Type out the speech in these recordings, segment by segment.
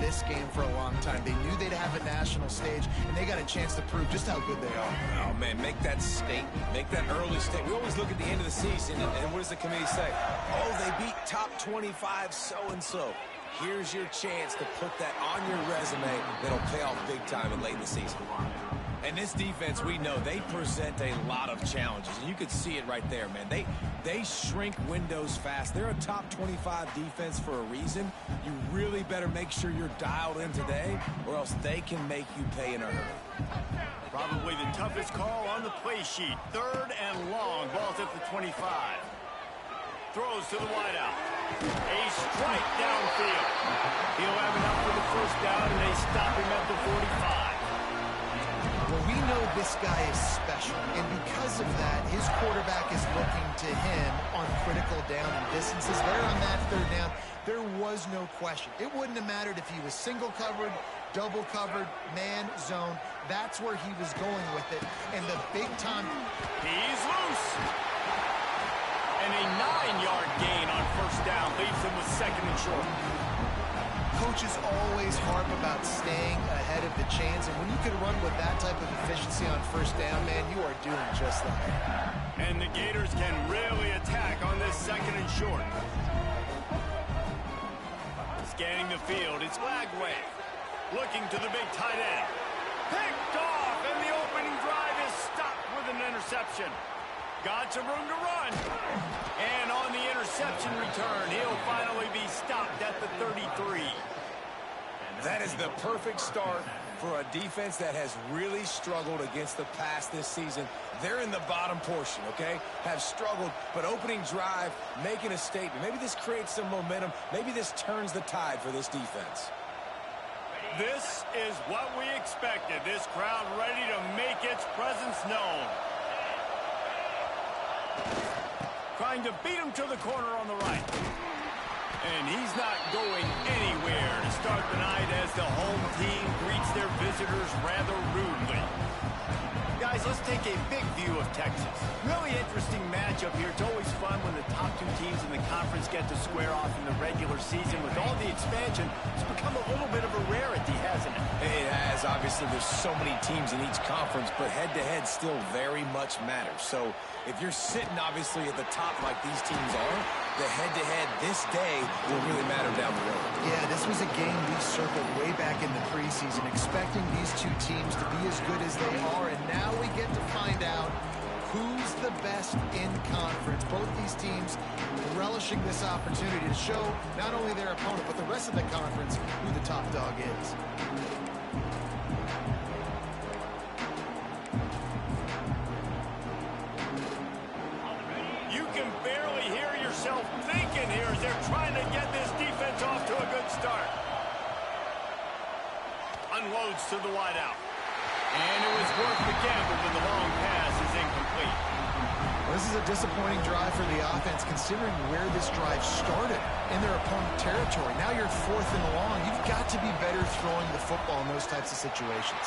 this game for a long time. They knew they'd have a national stage, and they got a chance to prove just how good they are. Oh, man, make that statement. Make that early statement. We always look at the end of the season, and what does the committee say? Oh, they beat top 25 so-and-so. Here's your chance to put that on your resume that'll pay off big time and late in the season. And this defense, we know, they present a lot of challenges. And you could see it right there, man. They shrink windows fast. They're a top 25 defense for a reason. You really better make sure you're dialed in today, or else they can make you pay in a hurry. Probably the toughest call on the play sheet. 3rd and long. Ball's at the 25. Throws to the wideout. A strike downfield. He'll have enough for the first down, and they stop him at the 45. Well, we know this guy is special, and because of that, his quarterback is looking to him on critical down and distances. There on that 3rd down, there was no question. It wouldn't have mattered if he was single covered, double covered, man, zone. That's where he was going with it, and the big time. He's loose. And a 9-yard gain on first down leaves him with 2nd and short. Coaches always harp about staying ahead of the chains, and when you can run with that type of efficiency on first down, man, you are doing just that. And the Gators can really attack on this 2nd and short. Scanning the field, it's Lagway. Looking to the big tight end. Picked off, and the opening drive is stopped with an interception. Got some room to run. And on the interception return, he'll finally be stopped at the 33. That is the perfect start for a defense that has really struggled against the pass this season. They're in the bottom portion, okay? Have struggled, but opening drive, making a statement. Maybe this creates some momentum. Maybe this turns the tide for this defense. This is what we expected. This crowd ready to make its presence known. Trying to beat him to the corner on the right. And he's not going anywhere to start the night as the home team greets their visitors rather rudely. Guys, let's take a big view of Texas. Really interesting matchup here. It's always fun when the top 2 teams in the conference get to square off in the regular season. With all the expansion, it's become a little bit of a rarity, hasn't it? It has. Obviously, there's so many teams in each conference, but head-to-head still very much matters. So if you're sitting, obviously, at the top like these teams are, the head-to-head this day will really matter down the road. Yeah, this was a game we circled way back in the preseason, expecting these 2 teams to be as good as they are, and now we get to find out who's the best in conference. Both these teams relishing this opportunity to show not only their opponent, but the rest of the conference who the top dog is. You can barely hear yourself thinking here as they're trying to get this defense off to a good start. Unloads to the wideout. And it was worth the gamble, but the long pass is incomplete. Well, this is a disappointing drive for the offense, considering where this drive started in their opponent territory. Now you're 4th and long. You've got to be better throwing the football in those types of situations.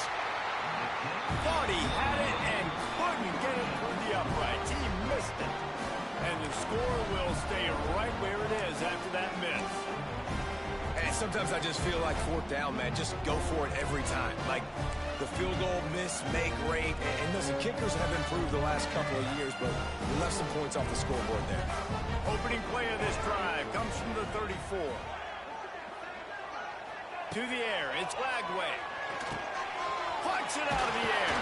Thought he had it and couldn't get it through the uprights. He missed it. And the score will stay right where it is after that miss. And sometimes I just feel like 4th down, man. Just go for it every time. Like the field goal miss, make rate. And listen, kickers have improved the last couple of years, but we left some points off the scoreboard there. Opening play of this drive comes from the 34. To the air, it's Lagway. Plucks it out of the air.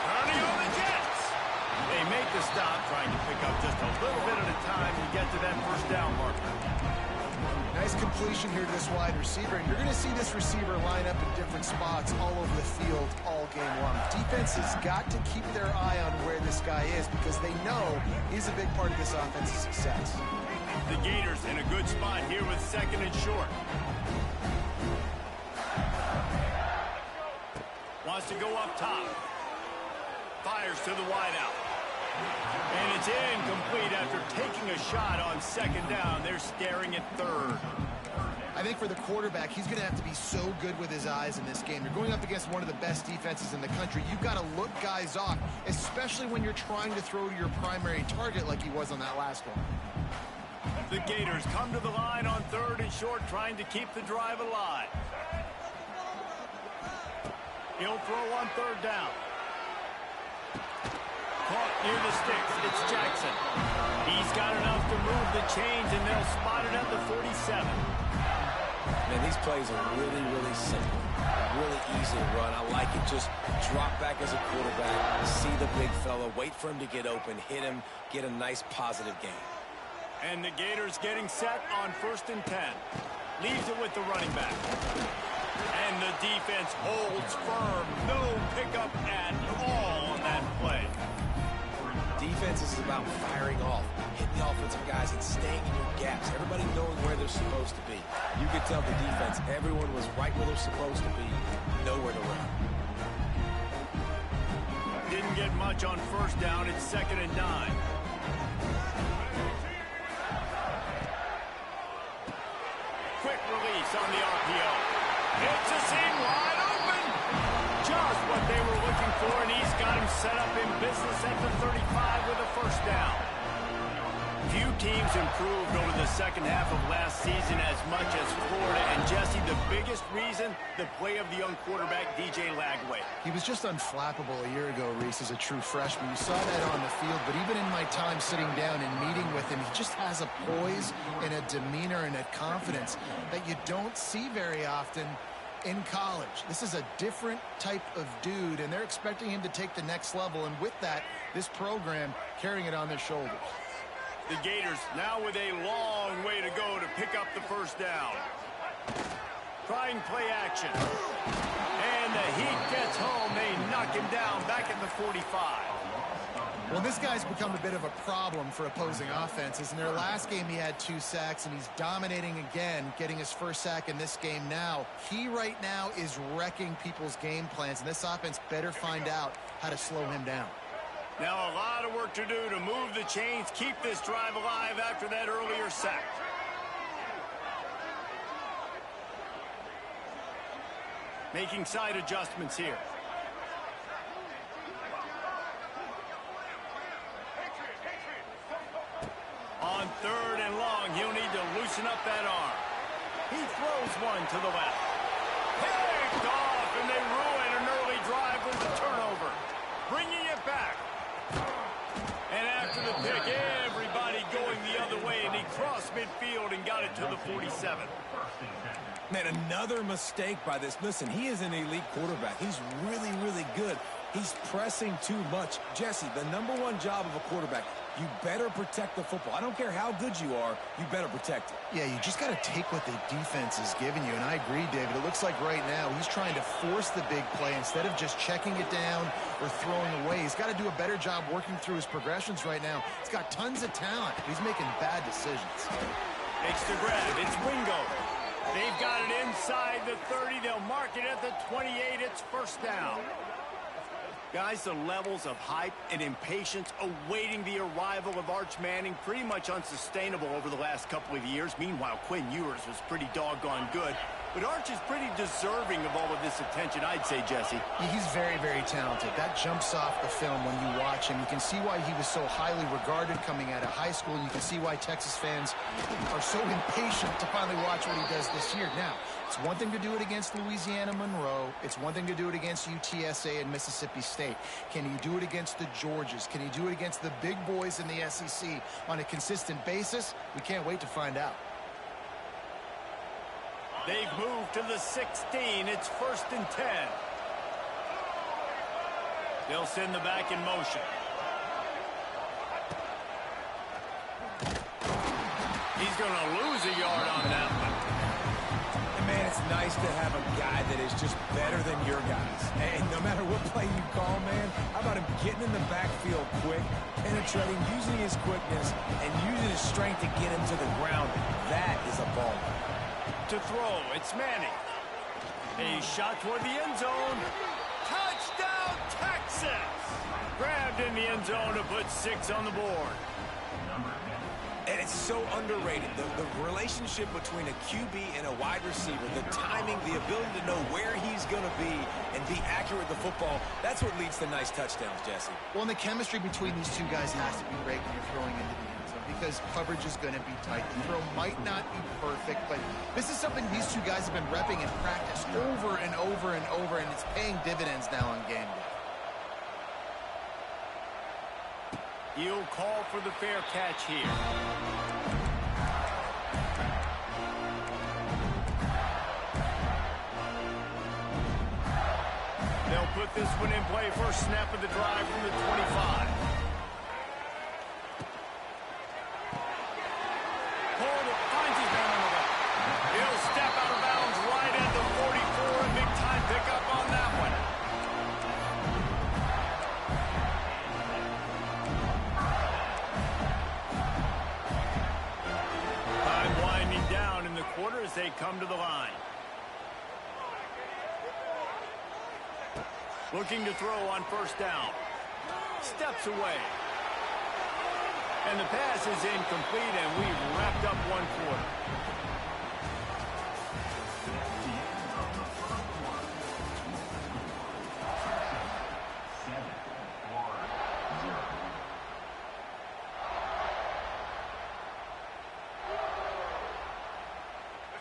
Turning on the Jets. They make the stop, trying to pick up just a little bit at a time to get to that first down marker. Nice completion here to this wide receiver, and you're going to see this receiver line up in different spots all over the field all game long. Defense has got to keep their eye on where this guy is because they know he's a big part of this offense's success. The Gators in a good spot here with 2nd and short. Wants to go up top. Fires to the wideout. And it's incomplete after taking a shot on 2nd down. They're staring at 3rd. I think for the quarterback, he's going to have to be so good with his eyes in this game. You're going up against one of the best defenses in the country. You've got to look guys off, especially when you're trying to throw to your primary target like he was on that last one. The Gators come to the line on 3rd and short, trying to keep the drive alive. He'll throw on third down. Caught near the sticks. It's Jackson. He's got enough to move the chains, and they'll spot it at the 47. Man, these plays are really, really simple. Really easy to run. I like it. Just drop back as a quarterback, see the big fella, wait for him to get open, hit him, get a nice positive gain. And the Gators getting set on 1st and 10. Leaves it with the running back. And the defense holds firm. No pickup at all on that play. Defense is about firing off, hitting the offensive guys and staying in your gaps. Everybody knowing where they're supposed to be. You could tell the defense, everyone was right where they're supposed to be, nowhere to run. Didn't get much on 1st down. It's 2nd and 9. Quick release on the RPO. It's a seam wide open. Just what they were looking for, and he's got him set up in business at the 35 with a 1st down. Few teams improved over the second half of last season as much as Florida. And, Jesse, the biggest reason, the play of the young quarterback, DJ Lagway. He was just unflappable a year ago, Reese, as a true freshman. You saw that on the field, but even in my time sitting down and meeting with him, he just has a poise and a demeanor and a confidence that you don't see very often in college. This is a different type of dude, and they're expecting him to take the next level, and with that, this program carrying it on their shoulders. The Gators now with a long way to go to pick up the 1st down. Trying play action. And the Heat gets home. They knock him down back at the 45. Well, this guy's become a bit of a problem for opposing offenses. In their last game, he had 2 sacks, and he's dominating again, getting his 1st sack in this game now. He right now is wrecking people's game plans, and this offense better find out how to slow him down. Now a lot of work to do to move the chains, keep this drive alive after that earlier sack. Making side adjustments here. On 3rd and long, he'll need to loosen up that arm. He throws one to the left. Picked off, and they ruin an early drive with a turnover. Bringing it back. And after the pick, everybody going the other way, and he crossed midfield and got it to the 47. Man, another mistake by this. Listen, he is an elite quarterback. He's really, really good. He's pressing too much. Jesse, the #1 job of a quarterback, you better protect the football. I don't care how good you are, you better protect it. Yeah, you just got to take what the defense is giving you, and I agree, David. It looks like right now he's trying to force the big play instead of just checking it down or throwing away. He's got to do a better job working through his progressions right now. He's got tons of talent. He's making bad decisions. Makes the grab. It's Wingo. They've got it inside the 30. They'll mark it at the 28. It's 1st down. Guys, the levels of hype and impatience awaiting the arrival of Arch Manning pretty much unsustainable over the last couple of years. Meanwhile, Quinn Ewers was pretty doggone good. But Arch is pretty deserving of all of this attention, I'd say, Jesse. Yeah, he's very, very talented. That jumps off the film when you watch him. You can see why he was so highly regarded coming out of high school. You can see why Texas fans are so impatient to finally watch what he does this year. Now, it's one thing to do it against Louisiana Monroe. It's one thing to do it against UTSA and Mississippi State. Can he do it against the Georgias? Can he do it against the big boys in the SEC on a consistent basis? We can't wait to find out. They've moved to the 16. It's 1st and 10. They'll send the back in motion. He's going to lose a yard on that one. And man, it's nice to have a guy that is just better than your guys. And no matter what play you call, man, how about him getting in the backfield quick, penetrating, using his quickness, and using his strength to get him to the ground. That is a ball. To throw, it's Manning. A shot toward the end zone. Touchdown, Texas! Grabbed in the end zone to put 6 on the board. And it's so underrated. The relationship between a QB and a wide receiver, the timing, the ability to know where he's going to be and be accurate with the football, that's what leads to nice touchdowns, Jesse. Well, and the chemistry between these two guys has to be great when you're throwing into the end zone because coverage is going to be tight. The throw might not be perfect, but this is something these two guys have been repping in practice over over and over and over, and it's paying dividends now on game day. He'll call for the fair catch here. They'll put this one in play. First snap of the drive from the 25. Hold it, finds his man on the left. He'll step out of bounds right at the 44. A big time pickup on that one. Time winding down in the quarter as they come to the line. Looking to throw on first down. Steps away. And the pass is incomplete, and we've wrapped up one quarter.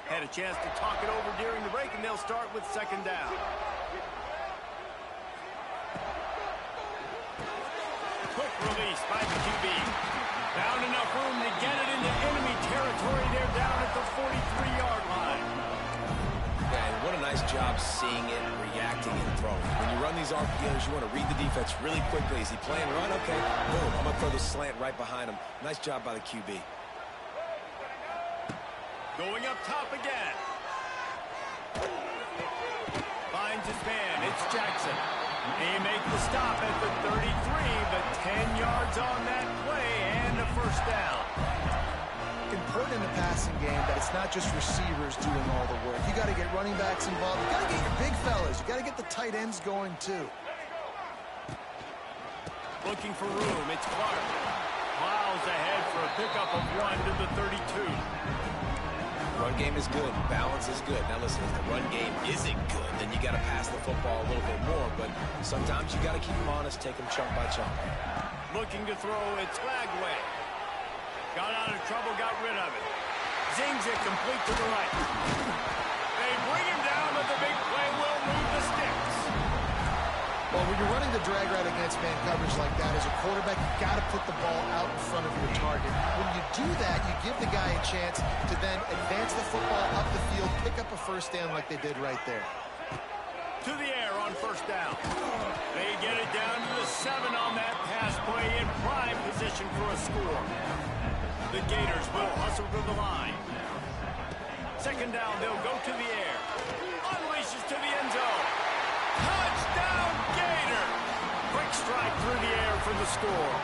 Had a chance to talk it over during the break, and they'll start with second down. Quick release by the QB. Found enough room to get it into enemy territory. They're down at the 43-yard line. Yeah, and what a nice job seeing it, reacting, and throwing. When you run these RPOs, you want to read the defense really quickly. Is he playing run? Okay, boom. I'm going to throw the slant right behind him. Nice job by the QB. Going up top again. Finds his man. It's Jackson. He makes the stop at the 33, but 10 yards on that play and a first down. Important in the passing game that it's not just receivers doing all the work. You got to get running backs involved. You got to get your big fellas. You got to get the tight ends going too. Looking for room. It's Clark. Plows ahead for a pickup of 1 to the 32. Run game is good. Balance is good. Now listen, if the run game isn't good, then you got to pass the football a little bit more. But sometimes you got to keep them honest, take them chunk by chunk. Looking to throw, it's Flagway. Got out of trouble, got rid of it. Zings it complete to the right. They bring him down, but the big play will move the sticks. Well, when you're running the drag route against man coverage like that, as a quarterback, you got to put the ball out in front of your target. When you do that, you give the guy a chance to then advance the football up the field, pick up a first down like they did right there. To the air on first down. They get it down to the 7 on that pass play in prime position for a score. The Gators will hustle to the line. Second down, they'll go to the air. Unleashes to the end zone. Touchdown, Gator! Quick strike through the air for the score.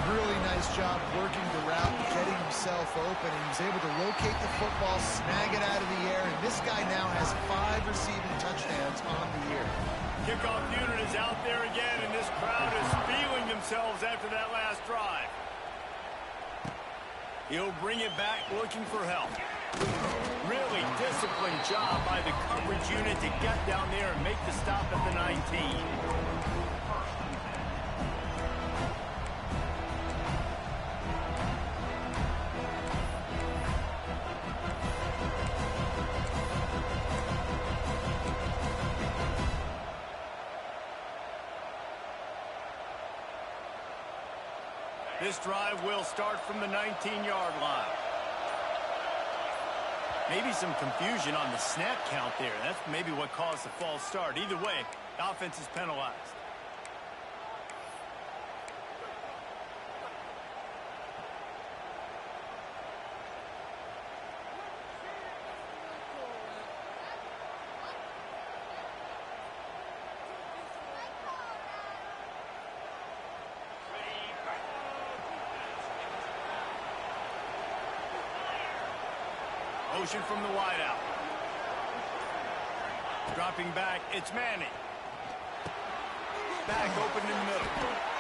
Really nice job working the route, getting himself open, and he's able to locate the football, snag it out of the air, and this guy now has 5 receiving touchdowns on the year. Kickoff unit is out there again, and this crowd is feeling themselves after that last drive. He'll bring it back looking for help. Really disciplined job by the coverage unit to get down there and make the stop at the 19. This drive will start from the 19-yard line. Maybe some confusion on the snap count there. That's maybe what caused the false start. Either way, the offense is penalized. Motion from the wideout. Dropping back, it's Manning. Back open in the middle.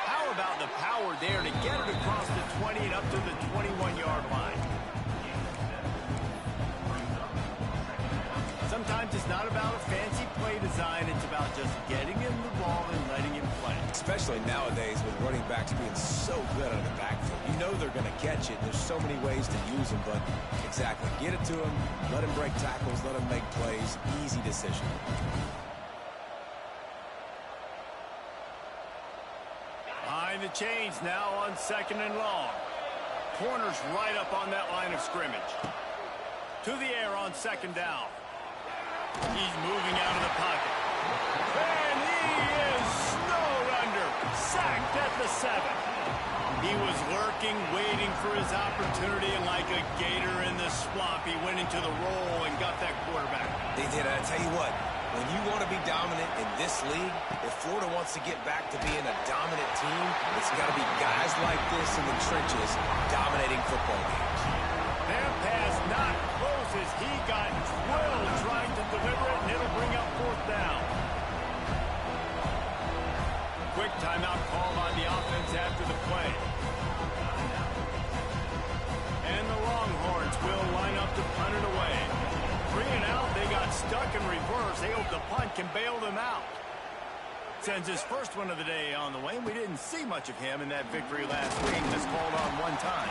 How about the power there to get it across the 20 and up to the 21-yard line? Sometimes it's not about a fancy play design. It's about just getting him the ball and letting him play. especially nowadays with running backs being so good out of the backfield. You know they're going to catch it. There's so many ways to use them, but exactly. Get it to him, let him break tackles, let him make plays. Easy decision. Behind the chains now on 2nd and long. Corner's right up on that line of scrimmage. To the air on 2nd down. He's moving out of the pocket. And he is snowed under. Sacked at the 7. He was lurking, waiting for his opportunity, and like a gator in the swamp, he went into the roll and got that quarterback. They did. I tell you what, when you want to be dominant in this league, if Florida wants to get back to being a dominant team, it's got to be guys like this in the trenches dominating football games. Their pass not close as he got drilled trying to deliver it, and it'll bring up 4th down. Quick timeout called on the offense after the play. And the Longhorns will line up to punt it away. 3 and out, they got stuck in reverse. They hope the punt can bail them out. Sends his first one of the day on the way. We didn't see much of him in that victory last week. That's called on one time.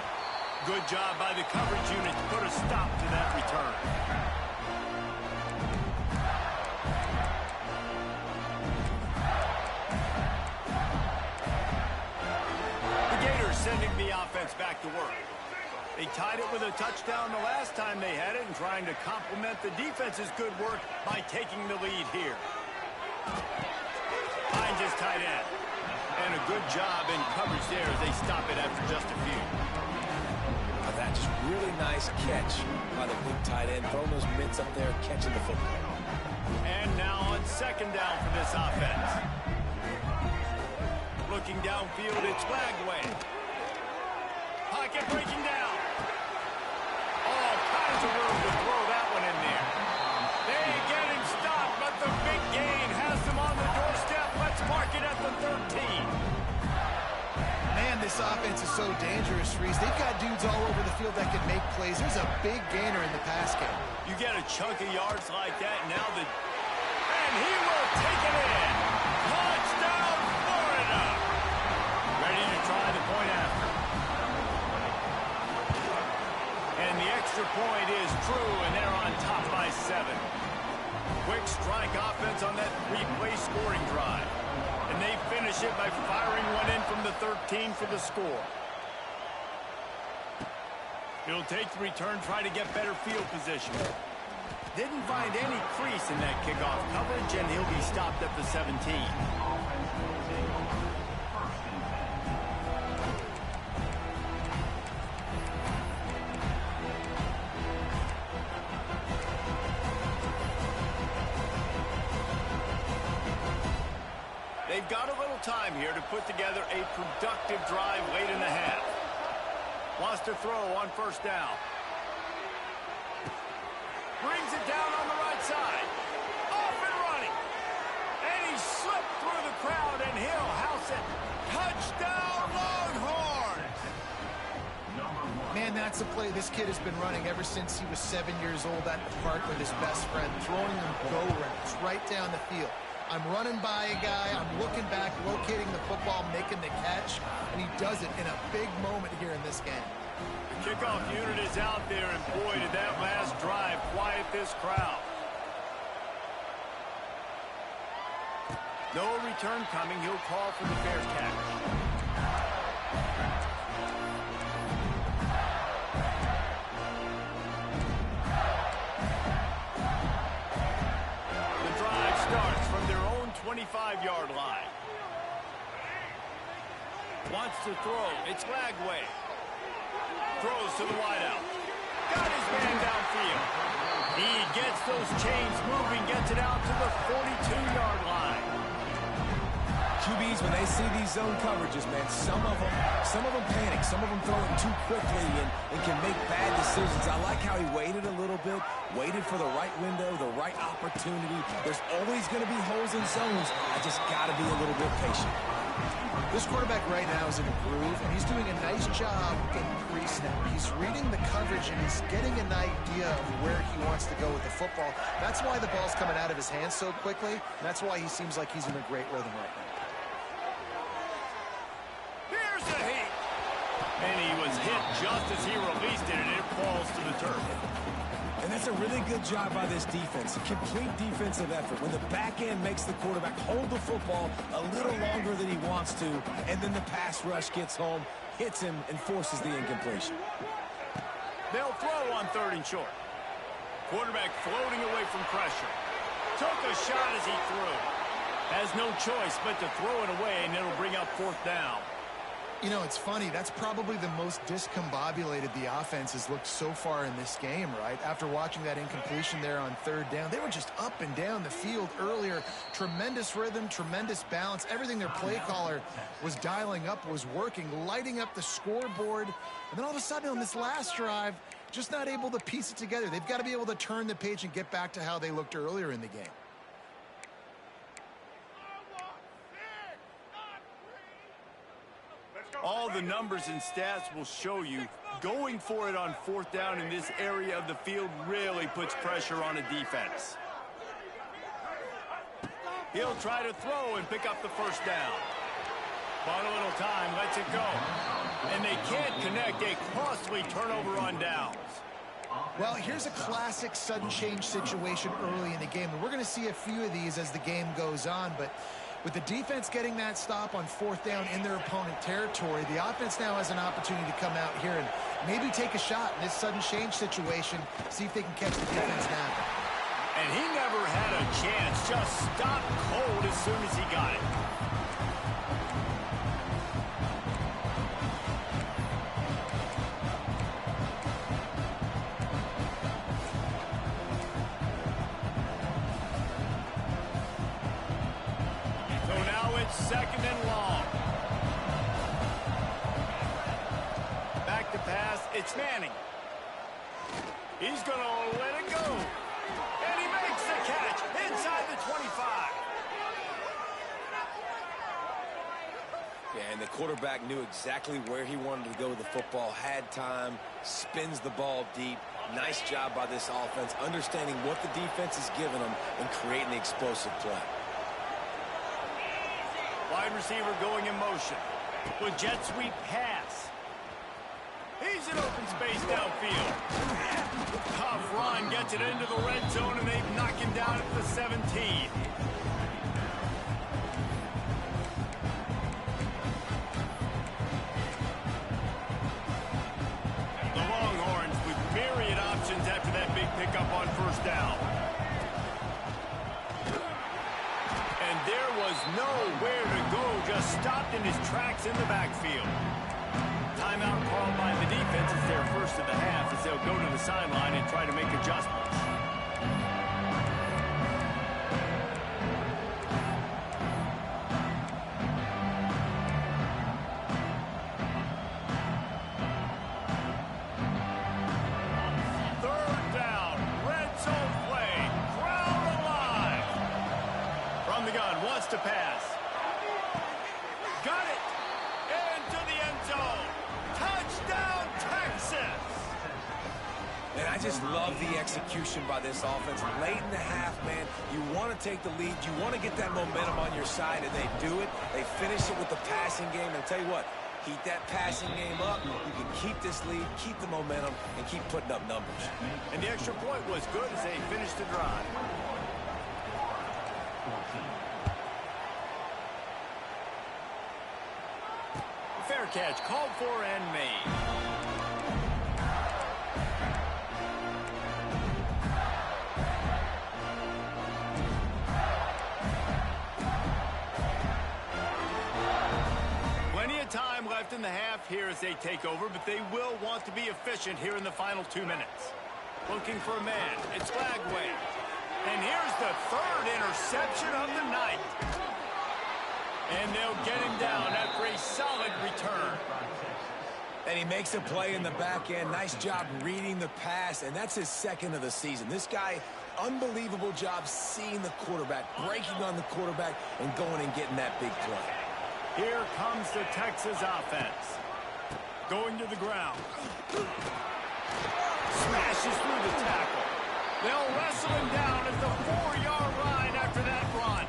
Good job by the coverage unit to put a stop to that return. The Gators sending the offense back to work. They tied it with a touchdown the last time they had it and trying to complement the defense's good work by taking the lead here. Finds his tight end. And a good job in coverage there as they stop it after just a few. That just really nice catch by the big tight end. Throwing those mitts up there, catching the football. And now on 2nd down for this offense. Looking downfield, it's Lagway. Pocket breaking down. All kinds of room to throw that one in there. They get him stopped, but the big gain has them on the doorstep. Let's mark it at the 13. Man, this offense is so dangerous, Reese. They've got dudes all over the field that can make plays. There's a big gainer in the pass game. You get a chunk of yards like that, now and he will take it in. Touchdown, Florida. Ready to try the point after. And the extra point is true, and they're on top by 7. Quick strike offense on that 3-play scoring drive. And they finish it by firing one in from the 13 for the score. He'll take the return, try to get better field position. Didn't find any crease in that kickoff coverage, and he'll be stopped at the 17. They've got a little time here to put together a productive drive late in the half. Wants to throw on 1st down. Brings it down on the right side. Off and running. And he slipped through the crowd, and he'll house it. Touchdown, Longhorns! Man, that's a play this kid has been running ever since he was 7 years old at the park with his best friend, throwing them go routes right down the field. I'm running by a guy, I'm looking back, locating the football, making the catch, and he does it in a big moment here in this game. The kickoff unit is out there, and boy, did that last drive quiet this crowd. No return coming. He'll call for the fair catch. The drive starts from their own 25-yard line. Wants to throw. It's Lagway. Throws to the wideout. Got his man downfield. He gets those chains moving, gets it out to the 42-yard line. QBs, when they see these zone coverages, man, some of them panic. Some of them throw it too quickly and can make bad decisions. I like how he waited a little bit, waited for the right window, the right opportunity. There's always going to be holes in zones. I just got to be a little bit patient. This quarterback right now is in a groove, and he's doing a nice job in pre-snap. He's reading the coverage, and he's getting an idea of where he wants to go with the football. That's why the ball's coming out of his hands so quickly, and that's why he seems like he's in a great rhythm right now. And he was hit just as he released it, and it falls to the turf. And that's a really good job by this defense. Complete defensive effort. When the back end makes the quarterback hold the football a little longer than he wants to, and then the pass rush gets home, hits him, and forces the incompletion. They'll throw on 3rd and short. Quarterback floating away from pressure. Took a shot as he threw. Has no choice but to throw it away, and it'll bring up 4th down. You know, it's funny. That's probably the most discombobulated the offense has looked so far in this game, right? After watching that incompletion there on 3rd down, they were just up and down the field earlier. Tremendous rhythm, tremendous balance. Everything their play caller was dialing up was working, lighting up the scoreboard. And then all of a sudden on this last drive, just not able to piece it together. They've got to be able to turn the page and get back to how they looked earlier in the game. All the numbers and stats will show you going for it on 4th down in this area of the field really puts pressure on a defense. He'll try to throw and pick up the 1st down. But a little time, lets it go. And they can't connect a costly turnover on downs. Well, here's a classic sudden change situation early in the game. And we're going to see a few of these as the game goes on. But with the defense getting that stop on 4th down in their opponent territory, the offense now has an opportunity to come out here and maybe take a shot in this sudden change situation, see if they can catch the defense napping. And he never had a chance, just stopped cold as soon as he got it. So now it's 2nd and long. Back to pass, it's Manning. He's going to let it go. And he makes the catch inside the 25. Yeah, and the quarterback knew exactly where he wanted to go with the football, had time, spins the ball deep. Nice job by this offense, understanding what the defense is giving them and creating the explosive play. Wide receiver going in motion. With jet sweep pass. He's in open space downfield. Tough run gets it into the red zone, and they knock him down at the 17. The Longhorns with myriad options after that big pickup on 1st down. And there was nowhere to go, just stopped in his tracks in the backfield. Timeout called by the defense. It's their first of the half as they'll go to the sideline and try to make adjustments. Third down, red zone play, crowd alive. From the gun, wants to pass. Got it. Into the end zone. Touchdown, Texas! And I just love the execution by this offense. Late in the half, man, you want to take the lead. You want to get that momentum on your side, and they do it. They finish it with the passing game. And I'll tell you what, keep that passing game up. You can keep this lead, keep the momentum, and keep putting up numbers. And the extra point was good as they finished the drive. Fair catch called for and made. Plenty of time left in the half here as they take over, but they will want to be efficient here in the final 2 minutes. Looking for a man. It's Flagway. And here's the 3rd interception of the night. And they'll get him down after a solid return. And he makes a play in the back end. Nice job reading the pass, and that's his 2nd of the season. This guy, unbelievable job seeing the quarterback, breaking on the quarterback, and going and getting that big play. Here comes the Texas offense. Going to the ground. Smashes through the tackle. They'll wrestle him down at the 4-yard line after that run.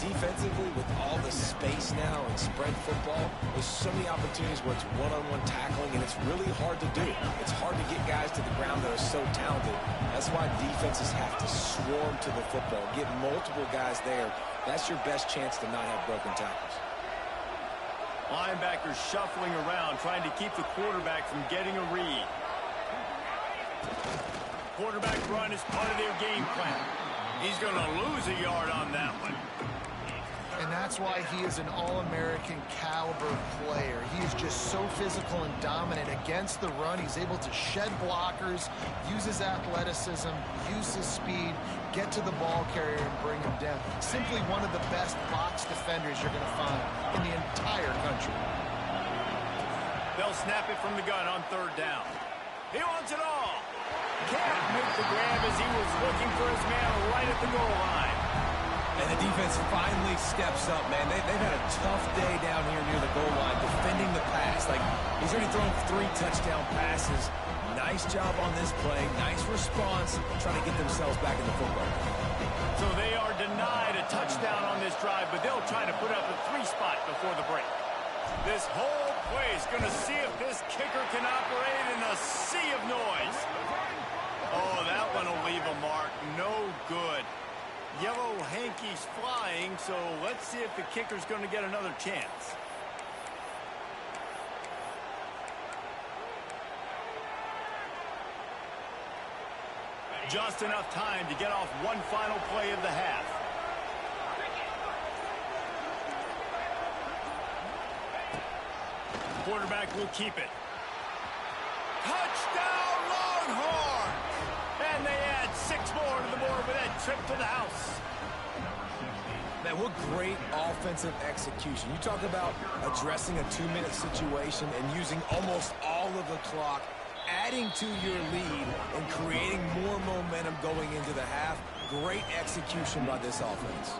Defensively, with all the space now in spread football, there's so many opportunities where it's one-on-one tackling, and it's really hard to do. It's hard to get guys to the ground that are so talented. That's why defenses have to swarm to the football, get multiple guys there. That's your best chance to not have broken tackles. Linebackers shuffling around, trying to keep the quarterback from getting a read. Quarterback run is part of their game plan. He's going to lose a yard on that one. And that's why he is an all-American caliber player. He is just so physical and dominant against the run. He's able to shed blockers, use his athleticism, use his speed, get to the ball carrier and bring him down. Simply one of the best box defenders you're going to find in the entire country. They'll snap it from the gun on third down. He wants it all. Can't make the grab as he was looking for his man right at the goal line. And the defense finally steps up, man. They've had a tough day down here near the goal line defending the pass. Like, he's already thrown 3 touchdown passes. Nice job on this play. Nice response, trying to get themselves back in the football. So they are denied a touchdown on this drive, but they'll try to put up a 3 spot before the break. This whole play is going to see if this kicker can operate in a sea of noise. Oh, that one will leave a mark. No good. Yellow hankies flying, so let's see if the kicker's going to get another chance. Just enough time to get off one final play of the half. Quarterback will keep it. Touchdown, Longhorns! And they add 6 more to the board with that trip to the house. Man, what great offensive execution. You talk about addressing a 2-minute situation and using almost all of the clock, adding to your lead and creating more momentum going into the half. Great execution by this offense.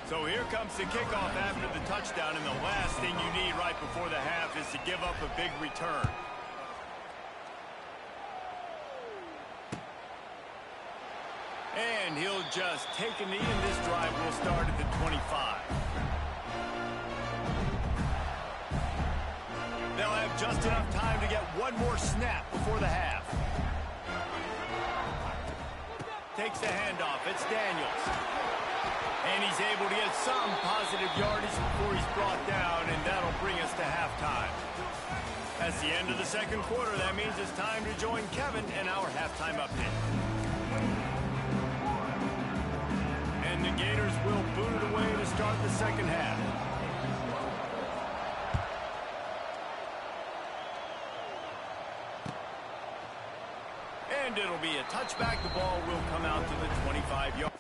So here comes the kickoff after the touchdown, and the last thing you need right before the half is to give up a big return. And he'll just take a knee, and this drive will start at the 25. They'll have just enough time to get one more snap before the half. Takes the handoff. It's Daniels. And he's able to get some positive yardage before he's brought down, and that'll bring us to halftime. That's the end of the second quarter. That means it's time to join Kevin in our halftime update. And the Gators will boot it away to start the second half. And it'll be a touchback. The ball will come out to the 25-yard.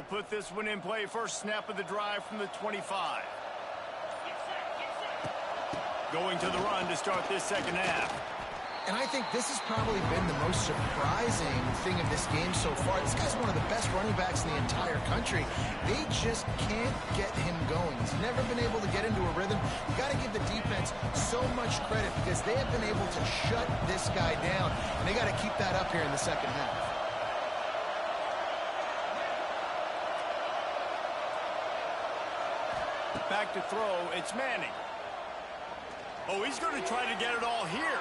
They'll put this one in play. First snap of the drive from the 25. Going to the run to start this second half. And I think this has probably been the most surprising thing of this game so far. This guy's one of the best running backs in the entire country. They just can't get him going. He's never been able to get into a rhythm. You got to give the defense so much credit because they have been able to shut this guy down. And they got to keep that up here in the second half. Back to throw, it's Manning. Oh, he's going to try to get it all here.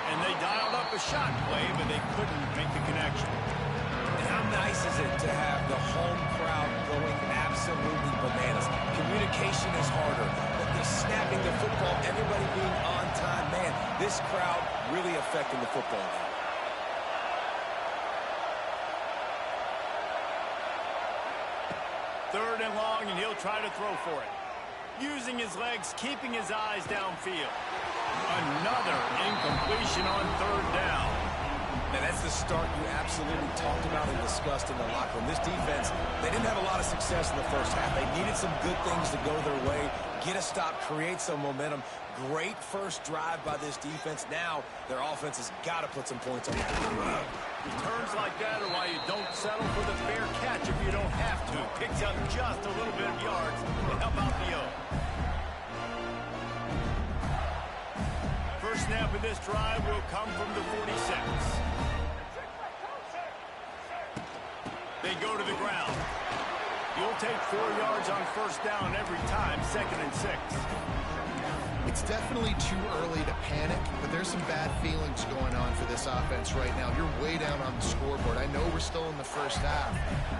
And they dialed up a shot play, but they couldn't make the connection. And how nice is it to have the home crowd going absolutely bananas? Communication is harder. But the snapping the football, everybody being on time. Man, this crowd really affecting the football game. Third and long, and he'll try to throw for it. Using his legs, keeping his eyes downfield. Another incompletion on third down. Now, that's the start you absolutely talked about and discussed in the locker room. This defense, they didn't have a lot of success in the first half. They needed some good things to go their way, get a stop, create some momentum. Great first drive by this defense. Now, their offense has got to put some points on the board. Returns like that are why you don't settle for the fair catch if you don't have to. Picks up just a little bit of yards to help out the O. First snap of this drive will come from the 46. They go to the ground. You'll take 4 yards on first down every time, 2nd and 6. It's definitely too early to panic, but there's some bad feelings going on for this offense right now. You're way down on the scoreboard. I know we're still in the first half,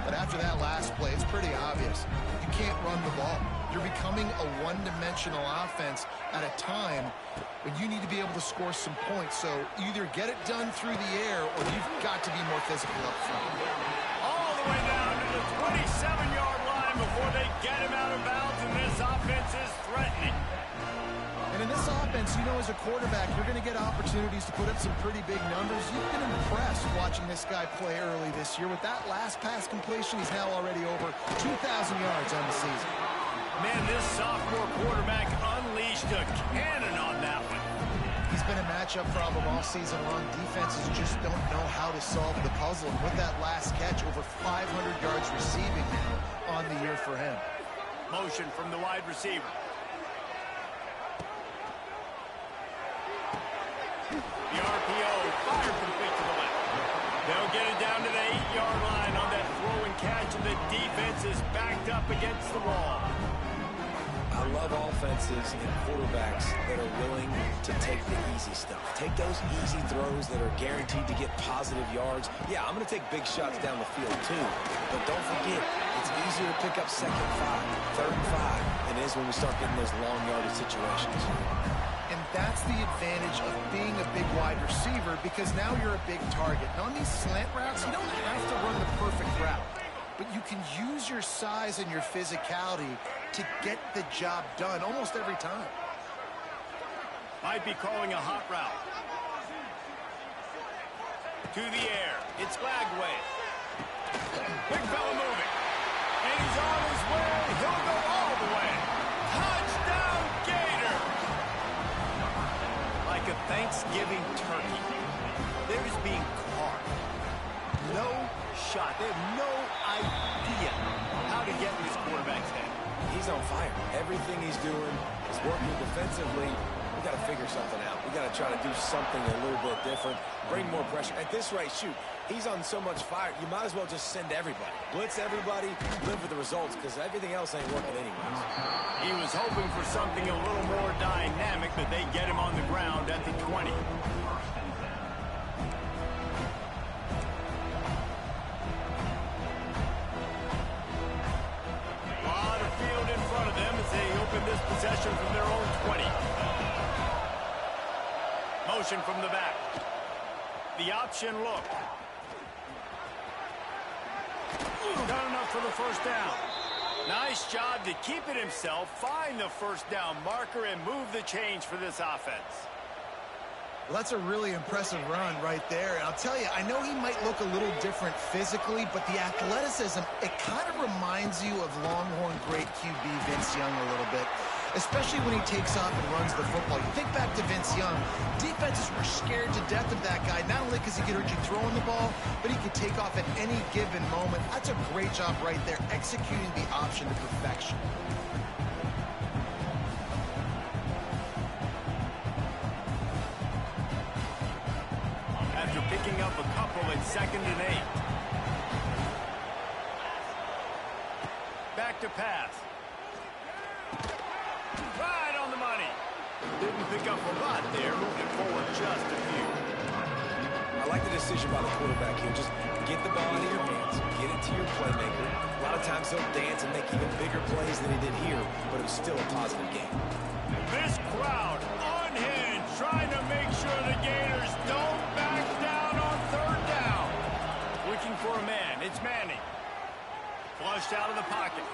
but after that last play, it's pretty obvious. You can't run the ball. You're becoming a one-dimensional offense at a time when you need to be able to score some points. So either get it done through the air or you've got to be more physical up front. All the way down to the 27-yard line before they get him out of bounds, and this offense is threatening. And in this offense, you know, as a quarterback, you're going to get opportunities to put up some pretty big numbers. You've been impressed watching this guy play early this year. With that last pass completion, he's now already over 2,000 yards on the season. Man, this sophomore quarterback unleashed a cannon on that one. He's been a matchup problem all season long. Defenses just don't know how to solve the puzzle. And with that last catch, over 500 yards receiving now on the year for him. Motion from the wide receiver. The RPO fired complete to the left. They'll get it down to the 8-yard line on that throw and catch, and the defense is backed up against the wall. I love offenses and quarterbacks that are willing to take the easy stuff. Take those easy throws that are guaranteed to get positive yards. Yeah, I'm going to take big shots down the field too, but don't forget, it's easier to pick up 2nd and 5, 3rd and 5 than it is when we start getting those long yardage situations. And that's the advantage of being a big wide receiver, because now you're a big target. And on these slant routes, you don't have to run the perfect route, but you can use your size and your physicality to get the job done almost every time. Might be calling a hot route. To the air. It's Bagway. Big fella moving. And he's on his way. He'll go all the way. Touchdown, Gator! Like a Thanksgiving turkey. They're just being carved. No shot. They have no idea how to get in this quarterback's head. He's on fire. Everything he's doing is working defensively. We got to figure something out. We got to try to do something a little bit different. Bring more pressure. At this rate, shoot, he's on so much fire, you might as well just send everybody. Blitz everybody, live with the results, because everything else ain't working anyways. He was hoping for something a little more dynamic, but they get him on the ground at the 20. This possession from their own 20. Motion from the back. The option look. Not enough for the first down. Nice job to keep it himself, find the first down marker, and move the change for this offense. Well, that's a really impressive run right there. And I'll tell you, I know he might look a little different physically, but the athleticism, it kind of reminds you of Longhorn great QB Vince Young a little bit, especially when he takes off and runs the football. You think back to Vince Young, defenses were scared to death of that guy, not only because he could hurt you throwing the ball, but he could take off at any given moment. That's a great job right there, executing the option to perfection. After picking up a couple at 2nd and 8. Back to pass. Right on the money. Didn't pick up a lot there, moving forward just a few. I like the decision by the quarterback here. Just get the ball out of your hands, get it to your playmaker. A lot of times he'll dance and make even bigger plays than he did here, but it was still a positive game. This crowd unhinged, trying to make sure the Gators don't back down on 3rd down. Looking for a man. It's Manning. Flushed out of the pocket.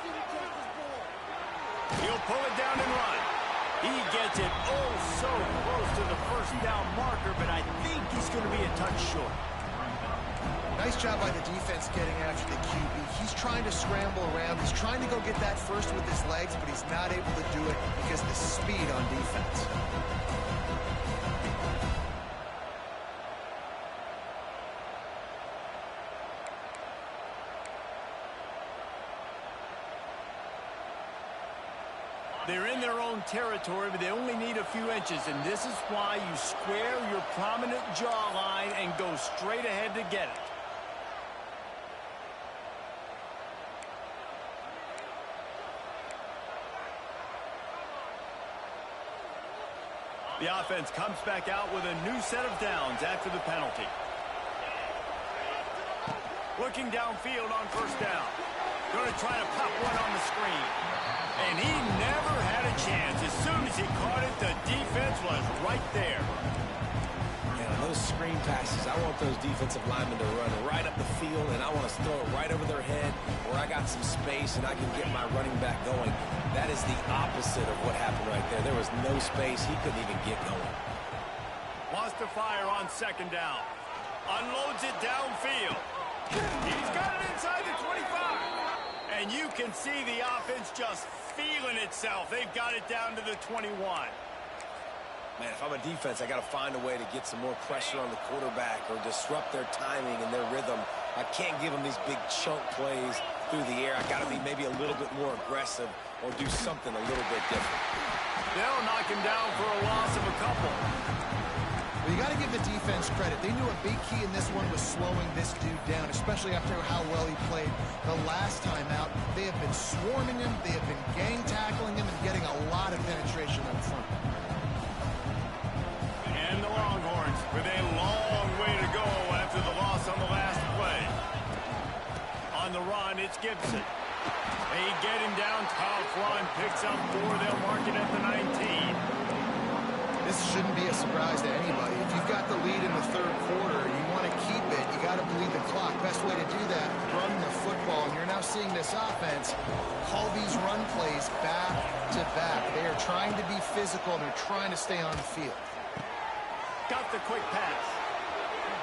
He'll pull it down and run. He gets it oh so close to the 1st down marker, but I think he's going to be a touch short. Nice job by the defense getting after the QB. He's trying to scramble around. He's trying to go get that first with his legs, but he's not able to do it because of the speed on defense. They're in their own territory, but they only need a few inches, and this is why you square your prominent jawline and go straight ahead to get it. The offense comes back out with a new set of downs after the penalty. Looking downfield on 1st down. Going to try to pop one on the screen. And he never had a chance. As soon as he caught it, the defense was right there. Yeah, those screen passes, I want those defensive linemen to run right up the field, and I want to throw it right over their head where I got some space and I can get my running back going. That is the opposite of what happened right there. There was no space. He couldn't even get going. Wants to fire on 2nd down. Unloads it downfield. He's got it inside the 25. And you can see the offense just feeling itself. They've got it down to the 21. Man, if I'm a defense, I got to find a way to get some more pressure on the quarterback or disrupt their timing and their rhythm. I can't give them these big chunk plays through the air. I got to be maybe a little bit more aggressive or do something a little bit different. They'll knock him down for a loss of a couple. Well, you got to give the defense credit. They knew a big key in this one was slowing this dude down, especially after how well he played the last time out. They have been swarming him. They have been gang tackling him and getting a lot of penetration up front. And the Longhorns with a long way to go after the loss on the last play. On the run, it's Gibson. They get him down, tough run, picks up 4, they'll mark it at the 19. This shouldn't be a surprise to anybody. If you've got the lead in the 3rd quarter, you want to keep it, you got to bleed the clock. Best way to do that, run the football. And you're now seeing this offense call these run plays back to back. They are trying to be physical, and they're trying to stay on the field. Got the quick pass.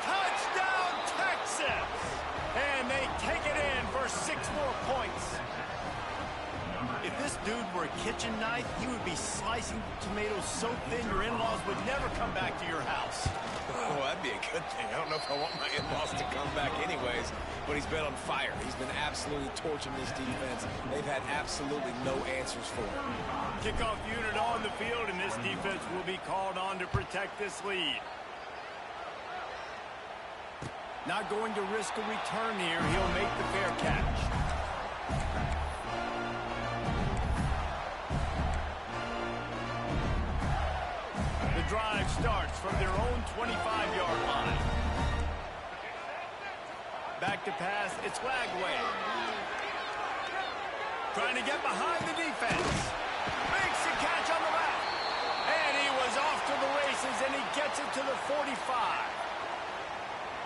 Touchdown, Texas! And they take it in for 6 more points. If this dude were a kitchen knife, he would be slicing tomatoes so thin your in-laws would never come back to your house. Oh, that'd be a good thing. I don't know if I want my in-laws to come back anyways, but he's been on fire. He's been absolutely torching this defense. They've had absolutely no answers for him. Kickoff unit on the field, and this defense will be called on to protect this lead. Not going to risk a return here. He'll make the fair catch. The drive starts from their own 25-yard line. Back to pass, it's Lagway. Trying to get behind the defense. Makes the catch on the back. And he was off to the races, and he gets it to the 45.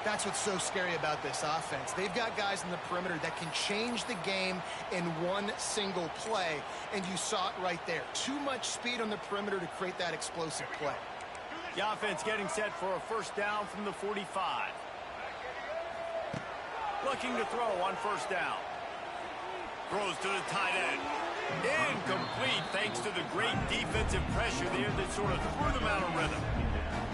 That's what's so scary about this offense. They've got guys in the perimeter that can change the game in one single play, and you saw it right there. Too much speed on the perimeter to create that explosive play. The offense getting set for a first down from the 45. Looking to throw on first down. Throws to the tight end. Incomplete thanks to the great defensive pressure there that sort of threw them out of rhythm.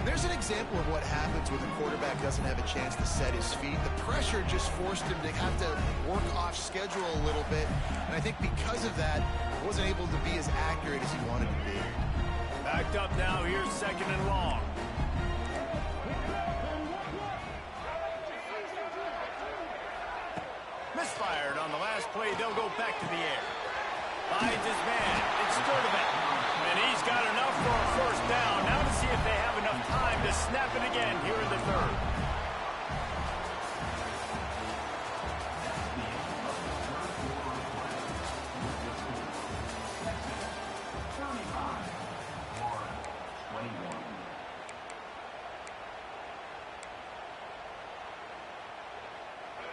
There's an example of what happens when the quarterback doesn't have a chance to set his feet. The pressure just forced him to have to work off schedule a little bit. And I think because of that, he wasn't able to be as accurate as he wanted to be. Backed up now, here's second and long. Misfired on the last play. They'll go back to the air. Finds his man. It's Sturdivant. And he's got enough for a first down. Now to see if they have enough time to snap it again here in the third.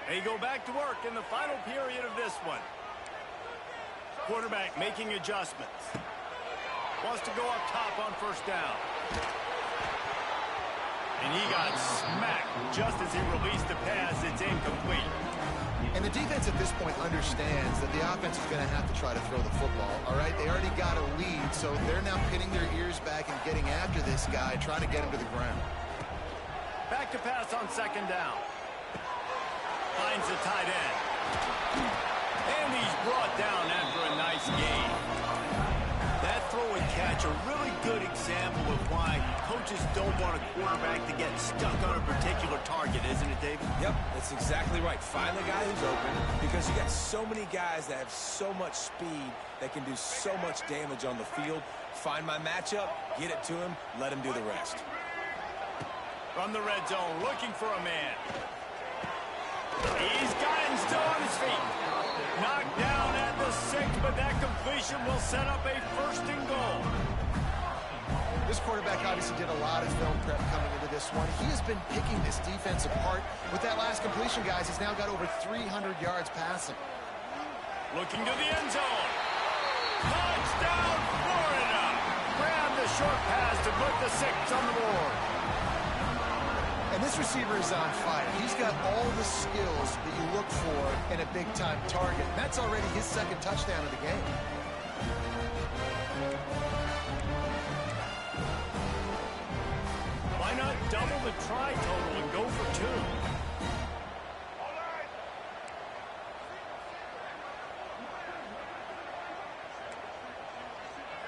They go back to work in the final period of this one. Quarterback making adjustments. Wants to go up top on first down. And he got smacked just as he released the pass. It's incomplete. And the defense at this point understands that the offense is going to have to try to throw the football, all right? They already got a lead, so they're now pinning their ears back and getting after this guy, trying to get him to the ground. Back to pass on second down. Finds the tight end. And he's brought down after a nice gain. That throw and catch, a really good example of why coaches don't want a quarterback to get stuck on a particular target, isn't it, David? Yep, that's exactly right. Find the guy who's open, because you got so many guys that have so much speed that can do so much damage on the field. Find my matchup, get it to him, let him do the rest. From the red zone, looking for a man. He's got it and still on his feet. Knocked down at the 6, but that completion will set up a first and goal. This quarterback obviously did a lot of film prep coming into this one. He has been picking this defense apart. With that last completion, guys, he's now got over 300 yards passing. Looking to the end zone. Touchdown, Florida! Grab the short pass to put the 6 on the board. And this receiver is on fire. He's got all the skills that you look for in a big-time target. And that's already his second touchdown of the game. Why not double the try total and go for 2?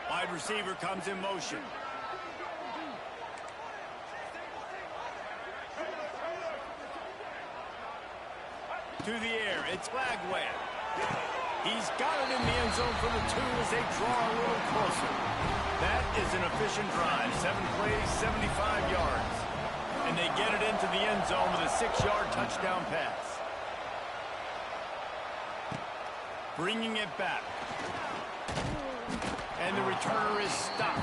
Wide receiver comes in motion. To the air, it's Flagway. He's got it in the end zone for the 2 as they draw a little closer. That is an efficient drive. 7 plays, 75 yards. And they get it into the end zone with a 6-yard touchdown pass. Bringing it back. And the returner is stopped.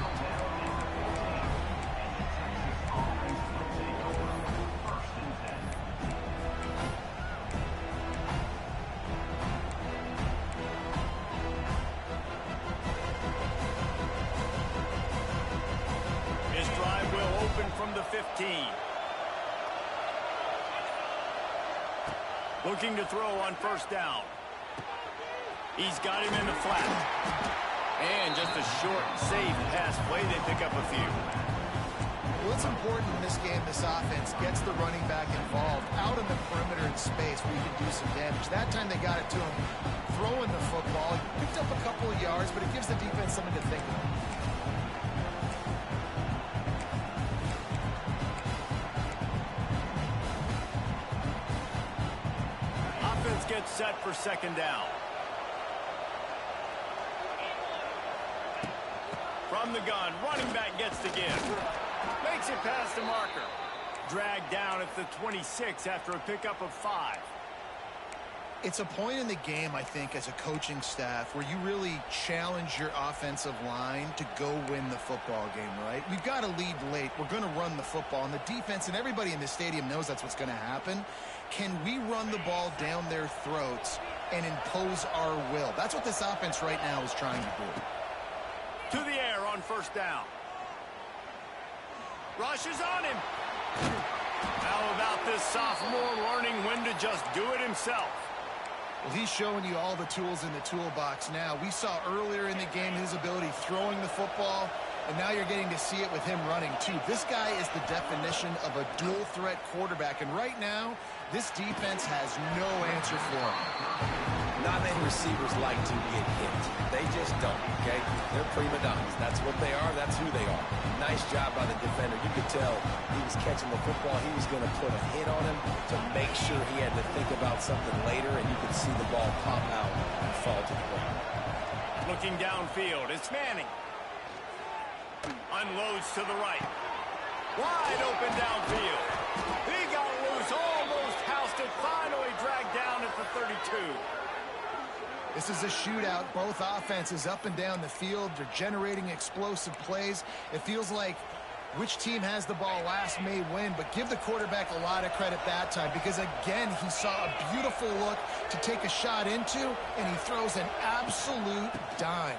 From the 15. Looking to throw on first down. He's got him in the flat. And just a short, safe pass play. They pick up a few. Well, it's important in this game, this offense gets the running back involved out in the perimeter in space where you can do some damage. That time they got it to him throwing the football. Picked up a couple of yards, but it gives the defense something to think about. Gets set for second down. From the gun, running back gets the give. Makes it past the marker. Dragged down at the 26 after a pickup of 5. It's a point in the game, I think, as a coaching staff where you really challenge your offensive line to go win the football game, right? We've got to lead late. We're going to run the football. And the defense and everybody in the stadium knows that's what's going to happen. Can we run the ball down their throats and impose our will? That's what this offense right now is trying to do. To the air on first down. Rushes on him. How about this sophomore learning when to just do it himself? Well, he's showing you all the tools in the toolbox now. We saw earlier in the game his ability throwing the football, and now you're getting to see it with him running, too. This guy is the definition of a dual-threat quarterback, and right now, this defense has no answer for him. Not many receivers like to get hit. They just don't, okay? They're prima donnas. That's what they are. That's who they are. Nice job by the defender. You could tell he was catching the football. He was going to put a hit on him to make sure he had to think about something later, and you could see the ball pop out and fall to the ground. Looking downfield, it's Manning. Unloads to the right. Wide open downfield. He got loose, almost housed it, finally dragged down at the 32. This is a shootout. Both offenses up and down the field. They're generating explosive plays. It feels like which team has the ball last may win, but give the quarterback a lot of credit that time because, again, he saw a beautiful look to take a shot into, and he throws an absolute dime.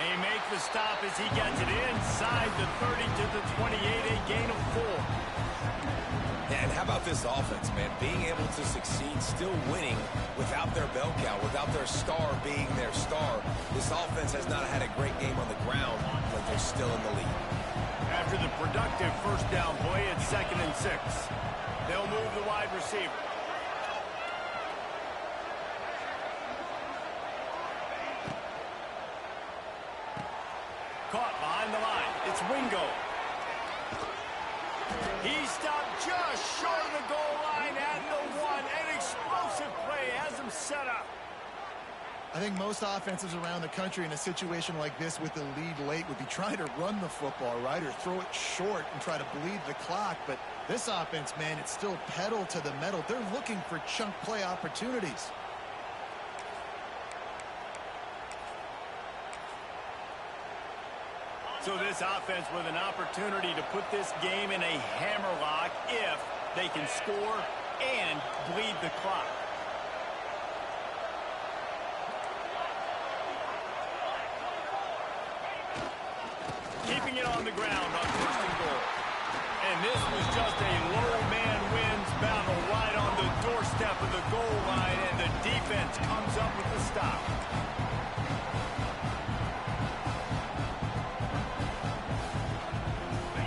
They make the stop as he gets it inside the 30 to the 28, a gain of 4. And how about this offense, man? Being able to succeed, still winning without their bell cow, without their star being their star. This offense has not had a great game on the ground, but they're still in the lead. After the productive first down play, it's 2nd and 6. They'll move the wide receiver. Caught behind the line. It's Wingo. He stopped just short of the goal line at the 1. An explosive play has him set up. I think most offenses around the country in a situation like this with the lead late would be trying to run the football, right, or throw it short and try to bleed the clock. But this offense, man, it's still pedal to the metal. They're looking for chunk play opportunities. So this offense with an opportunity to put this game in a hammerlock if they can score and bleed the clock. Keeping it on the ground on 1st and goal. And this was just a low man wins battle right on the doorstep of the goal line, and the defense comes up with the stop.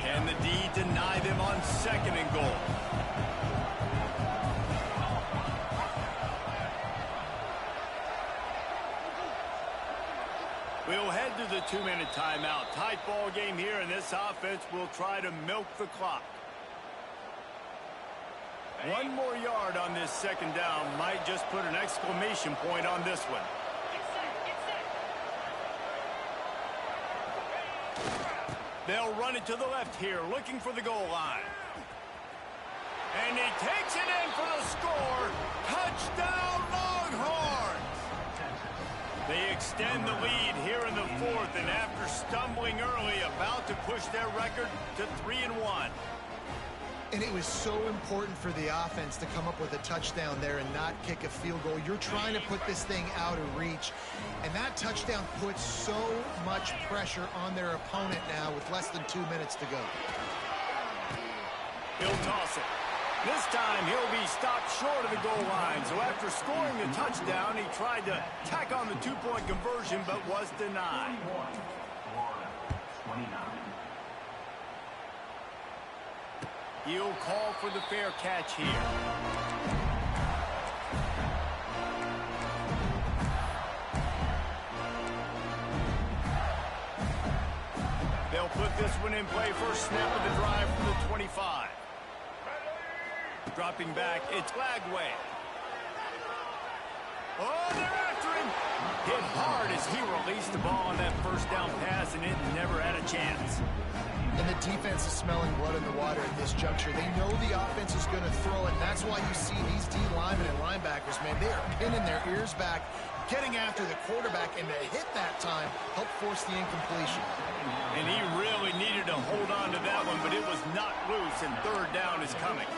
And the D deny them on 2nd and goal. We'll head to the 2-minute timeout. Tight ball game here, and this offense will try to milk the clock. 1 more yard on this 2nd down might just put an exclamation point on this one. They'll run it to the left here, looking for the goal line. And he takes it in for the score. Touchdown, Longhorns! They extend the lead here in the 4th, and after stumbling early, about to push their record to 3-1. And it was so important for the offense to come up with a touchdown there and not kick a field goal. You're trying to put this thing out of reach. And that touchdown puts so much pressure on their opponent now with less than 2 minutes to go. He'll toss it. This time he'll be stopped short of the goal line. So after scoring the touchdown, he tried to tack on the 2-point conversion but was denied. He'll call for the fair catch here. They'll put this one in play. First snap of the drive from the 25. Dropping back, it's Lagway. Oh, they're after him. Hit hard as he released the ball on that first down pass, and it never had a chance. And the defense is smelling blood in the water at this juncture. They know the offense is going to throw it, and that's why you see these D linemen and linebackers, man, they are pinning their ears back, getting after the quarterback, and to hit that time helped force the incompletion. And he really needed to hold on to that one, but it was not loose, and 3rd down is coming.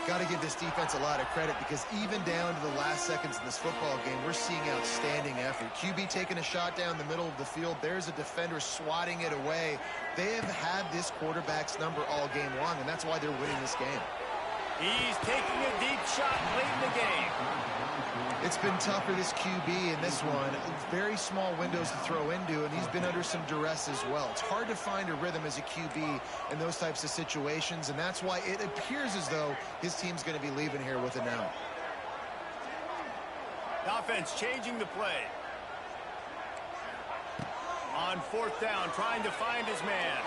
Got to give this defense a lot of credit because even down to the last seconds of this football game, we're seeing outstanding effort. QB taking a shot down the middle of the field. There's a defender swatting it away. They have had this quarterback's number all game long, and that's why they're winning this game. He's taking a deep shot late in the game. It's been tough for this QB in this one. Very small windows to throw into, and he's been under some duress as well. It's hard to find a rhythm as a QB in those types of situations, and that's why it appears as though his team's going to be leaving here with it now. Offense changing the play. On fourth down, trying to find his man.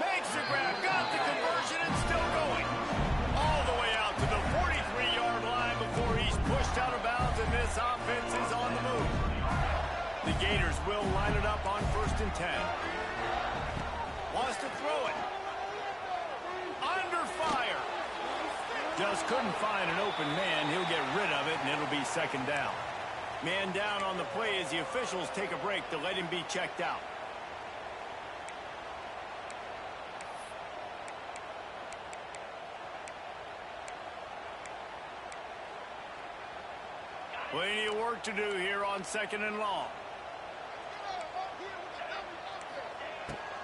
Makes the grab, got the conversion, and still going. All the way out to the 43-yard line before he's pushed out of bounds, and this offense is on the move. The Gators will line it up on 1st and 10. Wants to throw it. Under fire. Just couldn't find an open man. He'll get rid of it, and it'll be 2nd down. Man down on the play as the officials take a break to let him be checked out. Plenty of work to do here on 2nd and long.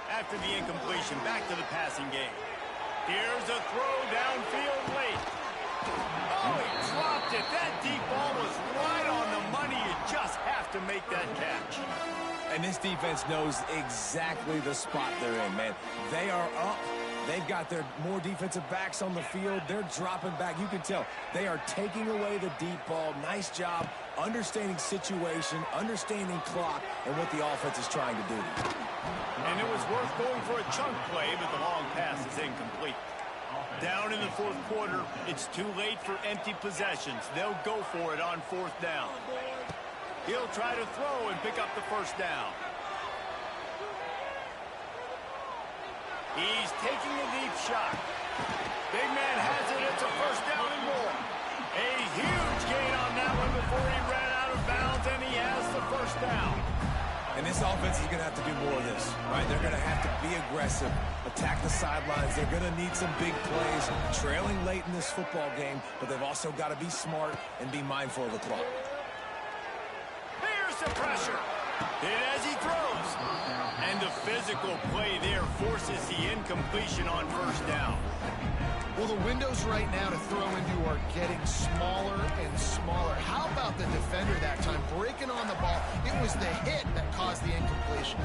After the incompletion, back to the passing game. Here's a throw downfield late. Oh, he dropped it. That deep ball was right on the money. You just have to make that catch. And this defense knows exactly the spot they're in, man. They are up. They've got their more defensive backs on the field. They're dropping back. You can tell they are taking away the deep ball. Nice job understanding situation, understanding clock, and what the offense is trying to do. And it was worth going for a chunk play, but the long pass is incomplete. Down in the 4th quarter, it's too late for empty possessions. They'll go for it on 4th down. He'll try to throw and pick up the 1st down. He's taking a deep shot. Big man has it. It's a 1st down and more. A huge gain on that one before he ran out of bounds, and he has the 1st down. And this offense is going to have to do more of this, right? They're going to have to be aggressive, attack the sidelines. They're going to need some big plays, trailing late in this football game, but they've also got to be smart and be mindful of the clock. Here's the pressure. Hit as he throws. And the physical play there forces the incompletion on 1st down. Well, the windows right now to throw into are getting smaller and smaller. How about the defender that time breaking on the ball? It was the hit that caused the incompletion.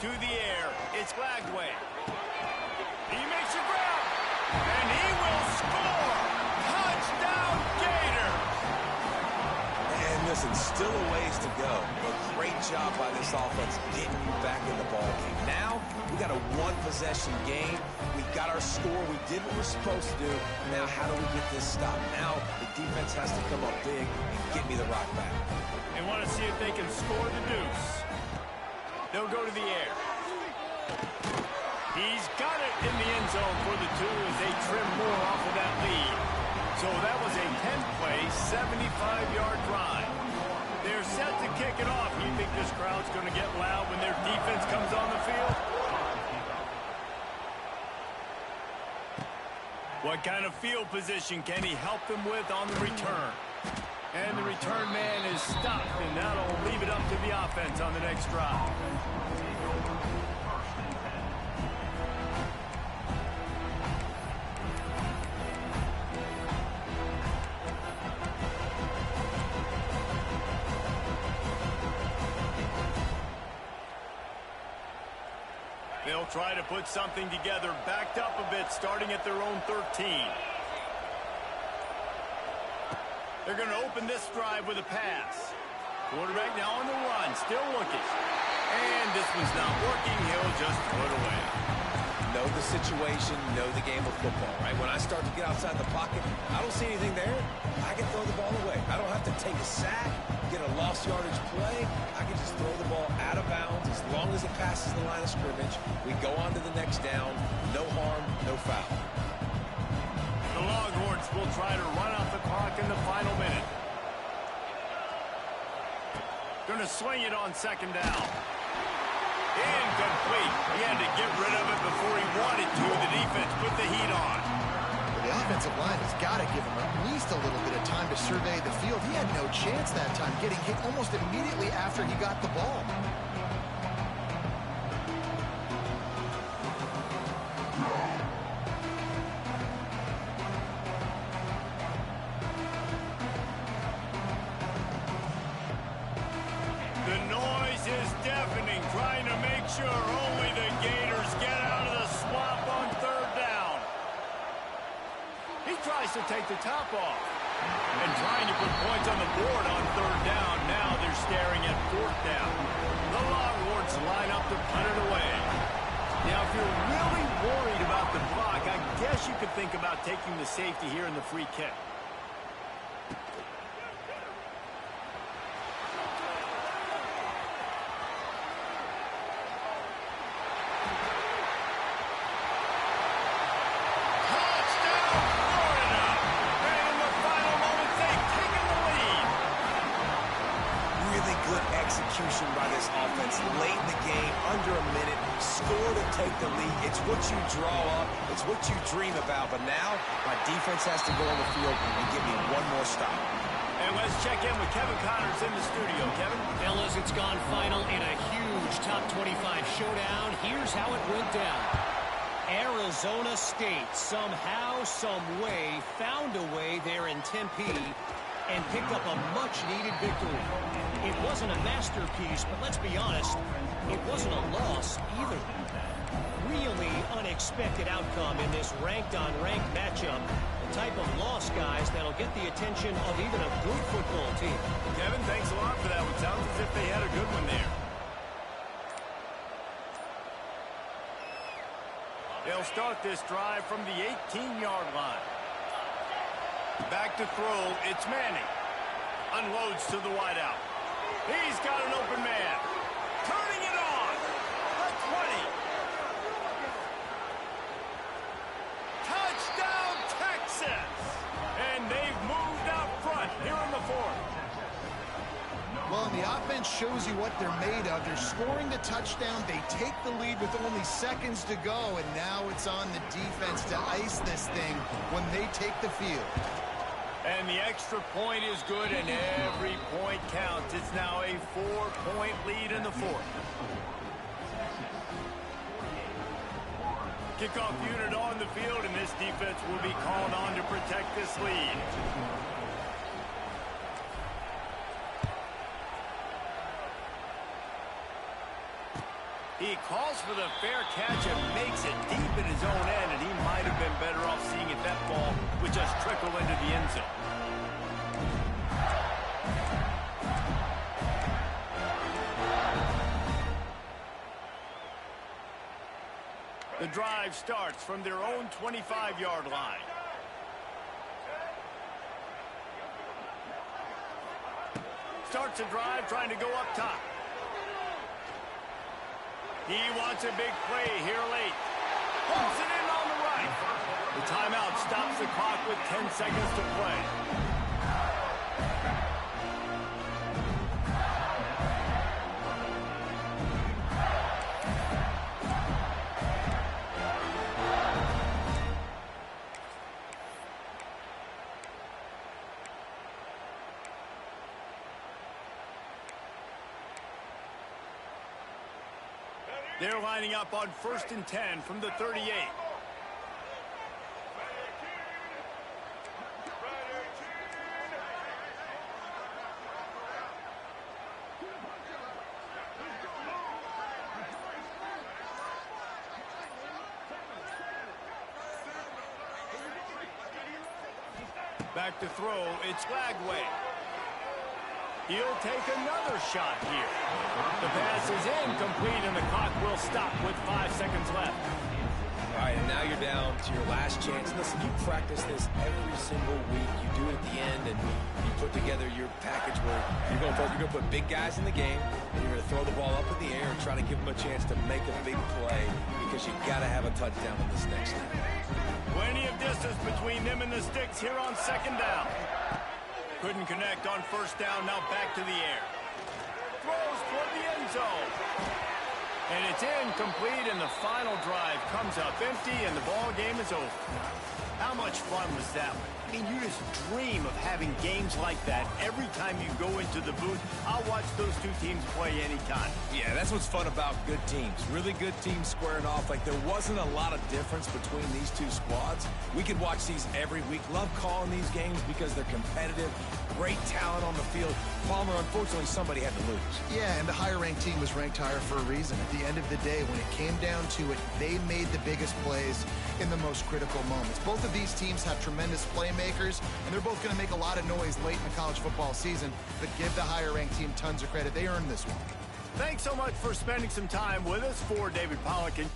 To the air, it's Lagway. He makes a grab, and he will score. Touchdown, Gator. And listen, still a ways to go, but great job by this offense getting you back in the ball game. Now, we got a one-possession game. We got our score. We did what we're supposed to do. Now, how do we get this stopped? Now, the defense has to come up big and get me the rock back. They want to see if they can score the deuce. They'll go to the air. He's got it in the end zone for the 2 as they trim more off of that lead. So that was a 10-play, 75-yard drive. They're set to kick it off. You think this crowd's going to get loud when their defense comes on the field? What kind of field position can he help them with on the return? And the return man is stopped, and that'll leave it up to the offense on the next drive. They'll try to put something together, backed up a bit, starting at their own 13. They're going to open this drive with a pass. Quarterback now on the run, still looking. And this one's not working. He'll just throw it away. Know the situation, know the game of football, right? When I start to get outside the pocket, I don't see anything there. I can throw the ball away. I don't have to take a sack, get a lost yardage play. I can just throw the ball out of bounds as long as it passes the line of scrimmage. We go on to the next down. No harm, no foul. The Longhorns will try to run out the clock in the final minute. Going to swing it on 2nd down. Incomplete. He had to get rid of it before he wanted to. The defense put the heat on. offensive line has got to give him at least a little bit of time to survey the field. He had no chance that time, getting hit almost immediately after he got the ball. The noise is deafening, trying to make sure only the Gators get out of the swamp on third down. He tries to take the top off. And trying to put points on the board on third down. Now they're staring at fourth down. The Longhorns line up to punt it away. Now, if you're really worried about the block, I guess you could think about taking the safety here in the free kick. Execution by this offense late in the game, under a minute, score to take the lead. It's what you draw up, it's what you dream about, but now my defense has to go on the field and give me one more stop. And let's check in with Kevin Connors in the studio. Kevin? Fellas, it's gone final in a huge top 25 showdown. Here's how it went down. Arizona State somehow, some way, found a way there in Tempe and picked up a much-needed victory. It wasn't a masterpiece, but let's be honest, it wasn't a loss either. Really unexpected outcome in this ranked-on-ranked matchup. The type of loss, guys, that'll get the attention of even a good football team. Kevin, thanks a lot for that one. Sounds as if they had a good one there. They'll start this drive from the 18-yard line. Back to throw, it's Manning. Unloads to the wideout. He's got an open man. Turning it on. The 20. Touchdown, Texas. And they've moved out front here in the fourth. Well, and the offense shows you what they're made of. They're scoring the touchdown. They take the lead with only seconds to go, and now it's on the defense to ice this thing when they take the field. And the extra point is good, and every point counts. It's now a 4-point lead in the fourth. Kickoff unit on the field, and this defense will be called on to protect this lead. He calls for the fair catch and makes it deep in his own end, and he might have been better off seeing it that ball would just trickle into the end zone. The drive starts from their own 25-yard line. Starts a drive trying to go up top. He wants a big play here late. Pumps it in on the right. The timeout stops the clock with 10 seconds to play. They're lining up on 1st and 10 from the 38. Back to throw, it's Lagway. He'll take another shot here. The pass is incomplete, and the clock will stop with 5 seconds left. All right, and now you're down to your last chance. Listen, you practice this every single week. You do it at the end, and you put together your package where you're going to put big guys in the game, and you're going to throw the ball up in the air and try to give them a chance to make a big play because you got to have a touchdown in this next thing. Plenty of distance between them and the sticks here on 2nd down. Couldn't connect on 1st down, now back to the air. Throws toward the end zone. And it's incomplete, and the final drive comes up empty, and the ball game is over. How much fun was that one? I mean, you just dream of having games like that every time you go into the booth. I'll watch those two teams play anytime. Yeah, that's what's fun about good teams. Really good teams squaring off. Like, there wasn't a lot of difference between these two squads. We could watch these every week. Love calling these games because they're competitive. Great talent on the field. Palmer, unfortunately, somebody had to lose. Yeah, and the higher-ranked team was ranked higher for a reason. At the end of the day, when it came down to it, they made the biggest plays in the most critical moments. Both of these teams have tremendous playmakers, and they're both going to make a lot of noise late in the college football season, but give the higher-ranked team tons of credit. They earned this one. Thanks so much for spending some time with us. For David Pollock and